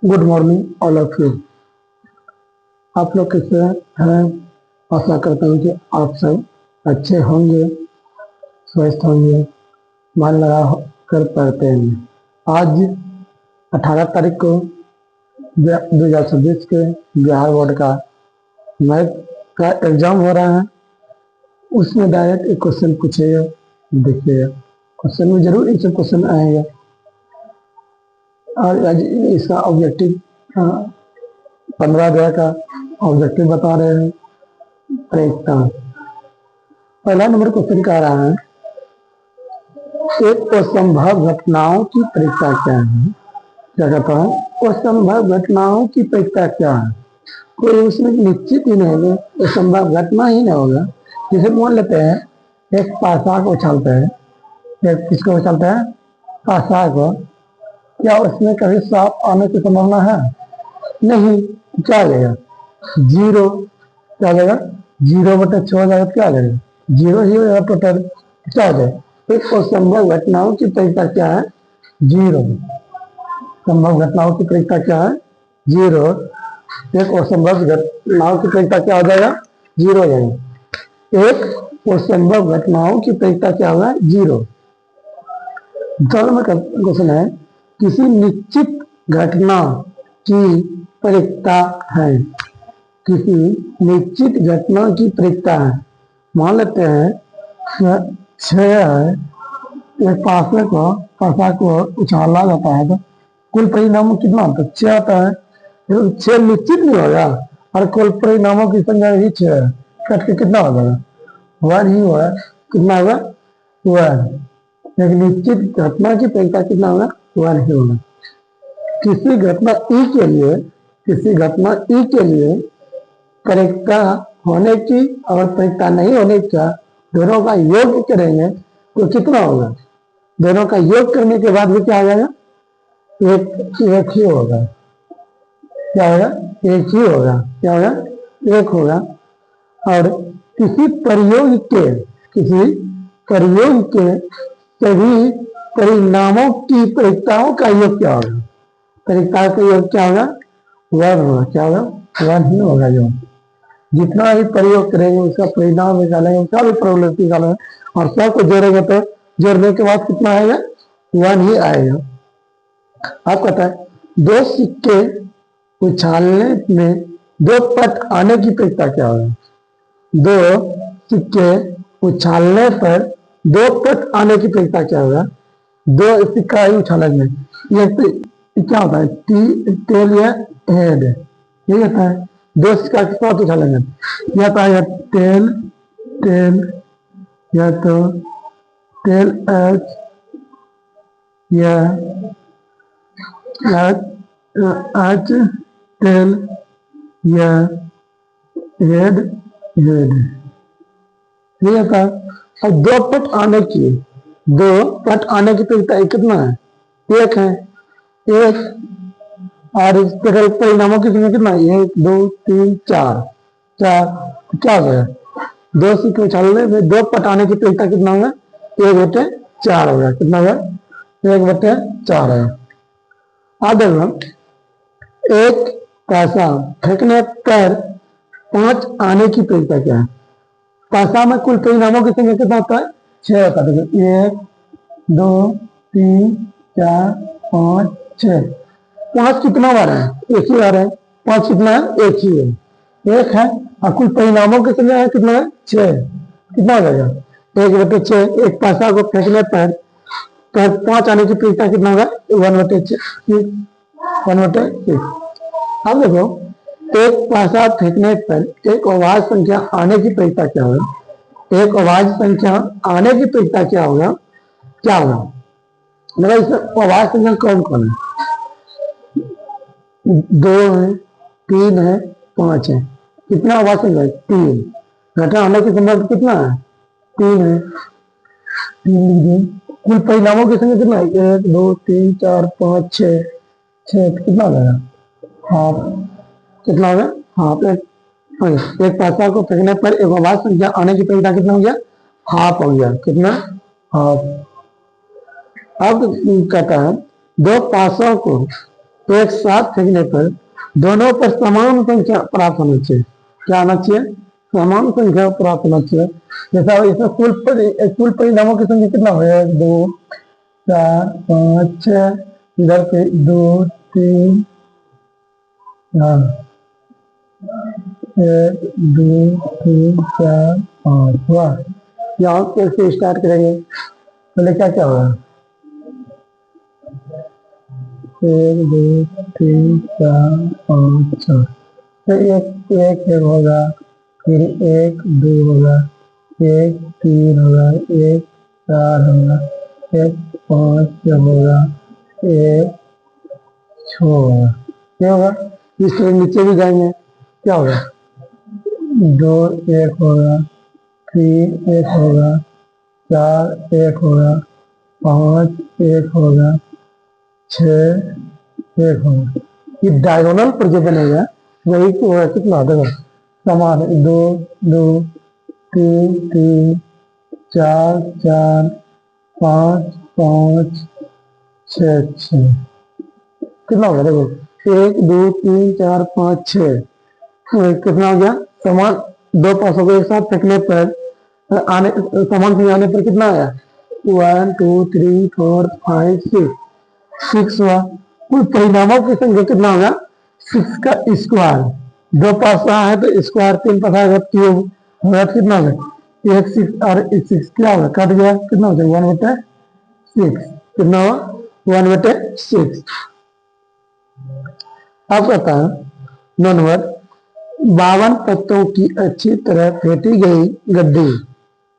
Good morning all of you. आप लोग कैसे हैं? आशा करता हूँ कि आप सब अच्छे होंगे, स्वस्थ होंगे, मन लगा कर पढ़ते हैं। आज 18 तारीख को 2026 के बिहार बोर्ड का मैथ का एग्जाम हो रहा है। उसमें डायरेक्ट एक क्वेश्चन पूछेगा, देखिएगा क्वेश्चन में जरूर एक क्वेश्चन आएगा। और आज इसका ऑब्जेक्टिव 15 अध्याय का ऑब्जेक्टिव बता रहे हैं। परीक्षा पहला नंबर क्वेश्चन कह रहा है, एक असंभव घटनाओं की परीक्षा क्या है? क्या कहता है? असंभव घटनाओं की परीक्षा क्या है? कोई उसमें निश्चित ही नहीं है, असंभव घटना ही नहीं होगा। जैसे मान लेते हैं एक पासा को उछालते हैं, एक किसको उछालते हैं? पासा को। क्या उसमें कभी सांप आने की संभावना है? नहीं। क्या आ जाएगा? जीरो। क्या आ जाएगा? 0/6 हो जाएगा। क्या आ जाएगा? 0 ही हो जाएगा टोटल। क्या आ जाएगा? एक असंभव घटनाओं की परीक्षा क्या है? 0। संभव घटनाओं की परीक्षा क्या है? 0। एक असंभव घटनाओं की परीक्षा क्या हो जाएगा? 0 हो जाएगा। एक असंभव घटनाओं की परीक्षा क्या होगा? 0। दूसरा नंबर का क्वेश्चन है, किसी निश्चित घटना की परीक्षा है। किसी निश्चित घटना की परीक्षा है। मान लेते हैं 6 है, एक पासा को उछाला जाता है तो कुल परिणामों कितना होता है? 6 आता है। 6 निश्चित नहीं होगा और कुल परिणामों की संख्या ही 6 है। कट के कितना हो जाएगा? 1 ही होगा। कितना होगा? 1। एक निश्चित घटना की परीक्षा कितना होगा? 1 ही होगा। किसी घटना ई के लिए, किसी घटना ई के लिए परीक्षा होने की और परीक्षा नहीं होने का दोनों का योग करेंगे तो कितना होगा? दोनों का योग करने के बाद भी क्या आ जाएगा? एक ही होगा। क्या होगा? एक ही होगा। क्या होगा? एक होगा। और किसी प्रयोग के सभी परिणामों की परीक्षाओं का योग क्या होगा? परीक्षा का योग क्या होगा? 1 होगा। क्या होगा? 1 ही होगा। योग जितना भी प्रयोग करेंगे उसका परिणाम निकालेंगे, उसका भी प्रोबेबिलिटी निकालेंगे और सबको जोड़ेंगे तो जोड़ने के बाद कितना आएगा? 1 ही आएगा। आप कहता है दो सिक्के उछालने में 2 पट आने की परीक्षा क्या होगा? 2 सिक्के उछालने पर 2 पट आने की परीक्षा क्या होगा? 2 सिक्का ही उछालेंगे, ये क्या होता है? टेल या हेड, ये होता है। 2 सिक्का के साथ उछालेंगे, या तो आएगा टेल, टेल, या तो टेल एच, या एच टेल, या हेड हेड, ये होता है। और 2 पट आने की, 2 पट आने की परीक्षा कितना है? 1 है। 1 और इस टोटल परिणामों की संख्या कितना है? 1 2 3 4 4। क्या हो गया? 2 सिक्के उछालने में 2 पट आने की परीक्षा कितना होगा? 1/4 होगा। कितना होगा? 1/4 है। अब देखो, एक पैसा फेंकने पर 5 आने की परीक्षा क्या है? पैसा में कुल परिणामों की संख्या कितना होता है? 6 होता है। 1 2 3 4 5 6। 5 कितना बार है? एक ही बार है। 5 कितना है? एक ही है। 1 है और कुल परिणामों की संख्या है कितना है? 6। कितना हो जाएगा? 1/6। एक पैसा को फेंकने पर 5 आने की परीक्षा कितना होगा? 1/6। 1/6। अब देखो, एक पैसा फेंकने पर एक अवाज संख्या आने की परीक्षा क्या होगा? एक अवाज संख्या आने की परीक्षा क्या होगा? क्या होगा? मतलब इस अवाज संख्या कौन कौन है? 2 है, 3 है, 5 है। कितना आवाज संख्या है? 3। घटना होने की संभावना कितना है? 3 है। 3 लीजिए। कुल परिणामों की संख्या कितना है? 1 2 3 4 5 6। 6 कितना हो जाएगा? हाफ। कितना हो गया? हाफ। एक पैसा को फेंकने पर एक अवाज संख्या आने की परीक्षा कितना हो गया? हाफ हो गया। कितना? हाफ। अब कहता है दो पासों को एक साथ फेंकने पर दोनों पर समान संख्या प्राप्त होनी चाहिए। क्या आना चाहिए? समान संख्या प्राप्त होना चाहिए। जैसा इसमें कुल परिणामों की संख्या कितना हो? 1 2 4 5 6, इधर पे 2 3 1 2 3 4 5। वाह, यहाँ कैसे स्टार्ट करेंगे? पहले क्या क्या होगा? 1 2 3 4 5 6, फिर एक होगा, फिर 1 2 होगा, 1 3 होगा, 1 4 होगा, 1 5 होगा, 1 6 होगा। क्या होगा? इस तरह नीचे भी जाएंगे, क्या होगा? 2 1 होगा, 3 1 होगा, 4 1 होगा, 5 1 होगा, 6 1 होगा। ये डायगोनल पर जो बनेगा वही को कितना देगा? समान 2 2 3 3 4 4 5 5 6 6। कितना हो गया? देखो 1 2 3 4 5 6, कितना हो गया? समान दो पासों को एक साथ फेंकने पर आने समान संख्या आने पर कितना आया? 1 2 3 4 5 6 हुआ। कुल परिणामों की संख्या कितना होगा? 6 का स्क्वायर। दो पास है तो स्क्वायर 3 पास आएगा, क्यूब होगा, कितना होगा? 1 6 और 6 क्या होगा? कट गया, कितना हो जाएगा? 1/6। कितना हुआ? 1/6। अब कहता है नंबर 52 पत्तों की अच्छी तरह फेंटी गई गड्डी,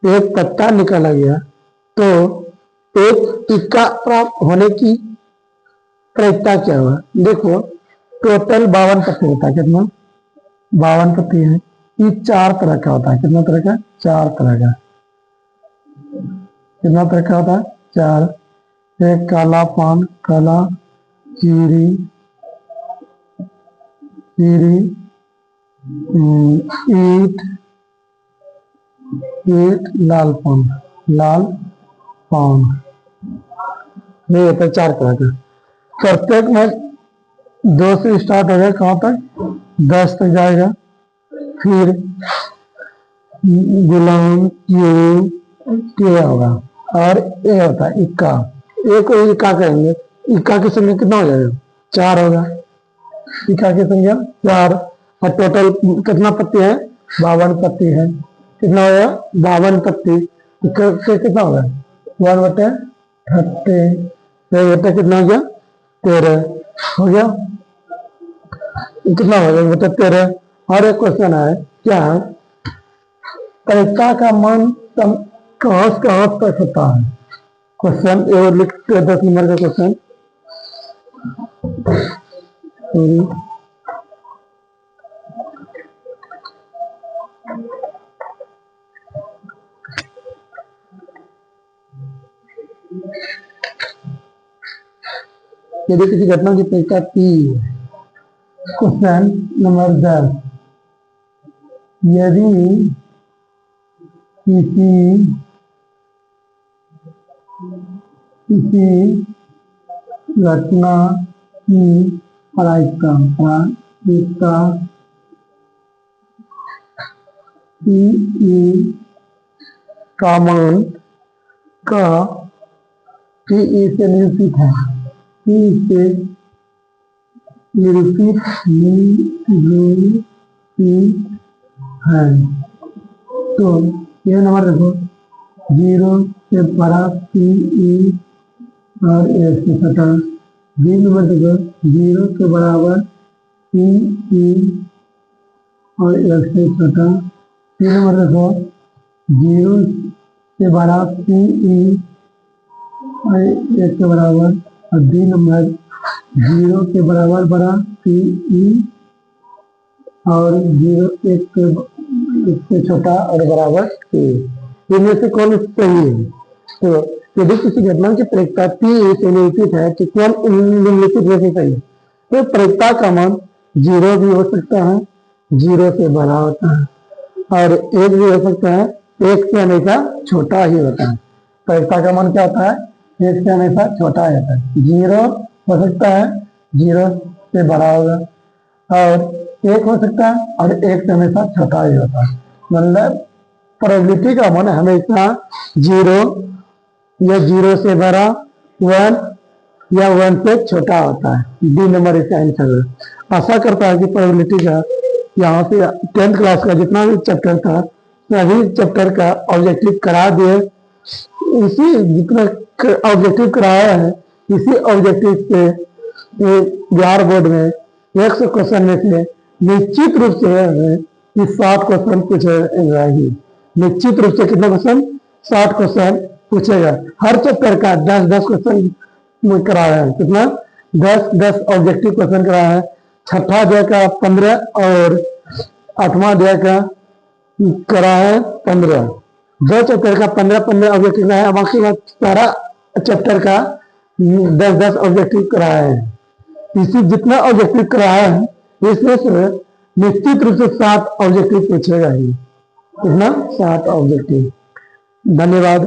एक पत्ता निकाला गया तो एक इक्का प्राप्त होने की प्रायिकता क्या हुआ? देखो टोटल 52 पत्ते होता है। कितना? 52 पत्ती है। ये 4 तरह का होता है। कितना तरह का? 4 तरह का। कितना तरह का होता है? 4। एक काला पान, काला चीरी चीरी, ईट ईट, लाल पान लाल पान। नहीं होता 4 तरह का। प्रत्येक में 2 से स्टार्ट हो जाए, कहाँ तक? 10 तक जाएगा। फिर गुलाम ये होगा और ये होता है इक्का। एक को इक्का कहेंगे। इक्का की संख्या कितना हो जाएगा? 4 होगा। इक्का की संख्या 4। और टोटल कितना पत्ती है? 52 पत्ती है। कितना होगा? 52 पत्ती से कितना होगा? 1/30। तो कितना हो गया? 13 हो गया। कितना हो गया? 13। और एक क्वेश्चन है, क्या है? प्रायिकता का मान कहाँ से कहाँ तक होता है? क्वेश्चन ये लिखते 10 नंबर का क्वेश्चन। यदि किसी घटना की प्रायिकता P, क्वेश्चन नंबर 10, यदि किसी घटना की प्रायिकता P का मान का P से निरूपित है। P से निरूपित है तो ये नंबर देखो, 0 से बड़ा P और 1 से छोटा। बी नंबर देखो, 0 के बराबर P और 1 से छोटा। सी नंबर देखो, 0 से बड़ा P और 1 के बराबर। और डी नंबर 0 के बराबर बड़ा P और 0 1 से छोटा और बराबर P। इनमें से कौन सही है? तो यदि किसी घटना की प्रायिकता P से निरूपित है तो कौन निम्नलिखित में से सही है? तो प्रायिकता का मान 0 भी हो सकता है, 0 से बड़ा होता है, और 1 भी हो सकता है, 1 से हमेशा छोटा ही होता है। प्रायिकता का मान क्या होता है? 1 से हमेशा छोटा ही होता है। 0 हो सकता है 0 से बड़ा होगा, और 1 हो सकता है, और 1 से हमेशा छोटा ही होता है। मतलब प्रोबेबिलिटी का मान हमेशा 0 या 0 से बड़ा, 1 या 1 से छोटा होता है। डी नंबर इसका आंसर है। आशा करता है कि प्रोबेबिलिटी का यहाँ से 10th क्लास का जितना भी चैप्टर था सभी चैप्टर का ऑब्जेक्टिव करा दिए। इसी जितना ऑब्जेक्टिव कराया है, इसी ऑब्जेक्टिव से बिहार बोर्ड में 100 क्वेश्चन में से निश्चित रूप से कि 60 क्वेश्चन पूछेगा ही। निश्चित रूप से कितना क्वेश्चन? 60 क्वेश्चन पूछेगा। हर चैप्टर का 10-10 क्वेश्चन कराया है। कितना? 10-10 ऑब्जेक्टिव क्वेश्चन कराया है। छठा अध्याय का 15 और 8वां अध्याय का करा है 15। 2 चैप्टर का 15-15 ऑब्जेक्टिव कराया है, बाकी का सारा चैप्टर का 10-10 ऑब्जेक्टिव कराया है। इसी जितना ऑब्जेक्टिव कराया है इसमें से निश्चित रूप से 7 ऑब्जेक्टिव पूछेगा ही। कितना? 7 ऑब्जेक्टिव। धन्यवाद।